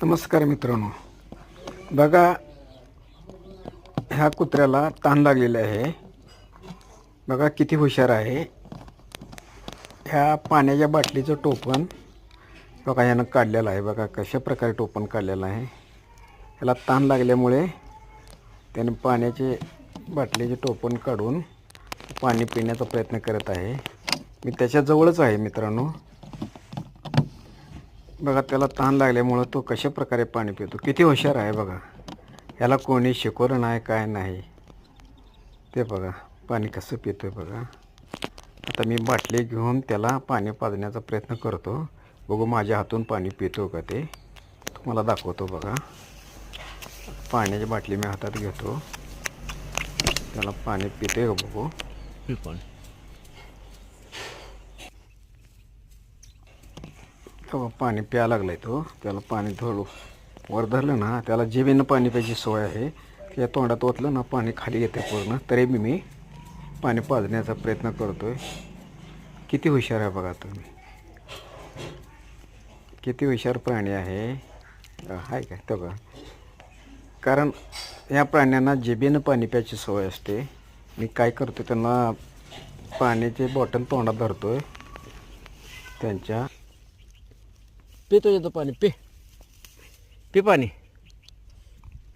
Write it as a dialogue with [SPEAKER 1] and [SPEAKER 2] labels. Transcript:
[SPEAKER 1] नमस्कार मित्रांनो, बघा ह्या कुत्र्याला ताण लागलेला आहे. बघा किती हुशार आहे. ह्या पाण्याच्या बाटलीचं टोपण बघा यानं काढलेलं आहे. बघा कशा प्रकारे टोपण काढलेलं आहे. ह्याला ताण लागल्यामुळे त्याने पाण्याचे बाटलीचे टोपण काढून पाणी पिण्याचा प्रयत्न करत आहे. मी त्याच्याजवळच आहे मित्रांनो. बघा त्याला ताण लागल्यामुळं तो कशा प्रकारे पाणी पितो. किती हुशार आहे बघा. ह्याला कोणी शिकवलं नाही, काय नाही. ते बघा पाणी कसं पितोय बघा. आता मी बाटली घेऊन त्याला पाणी पाजण्याचा प्रयत्न करतो. बघू माझ्या हातून पाणी पितो का ते तुम्हाला दाखवतो. बघा पाण्याची बाटली मी हातात घेतो, त्याला पाणी पिते का बघू. पाणी प्यायला लागलाय तो. त्याला पाणी थोडं वर धरलं ना, त्याला जिभेनं पाणी प्यायची सवय आहे. त्या तोंडात ओतलं ना पाणी खाली येते पूर्ण. तरी मी पाणी पाजण्याचा प्रयत्न करतोय. किती हुशार आहे बघा तुम्ही. किती हुशार प्राणी आहे का तो बघा. कारण या प्राण्यांना जिभेनं पाणी प्यायची सवय असते. मी काय करतो, त्यांना पाण्याचे बॉटल तोंडात धरतोय त्यांच्या. पितो येतं पाणी, पे पाणी.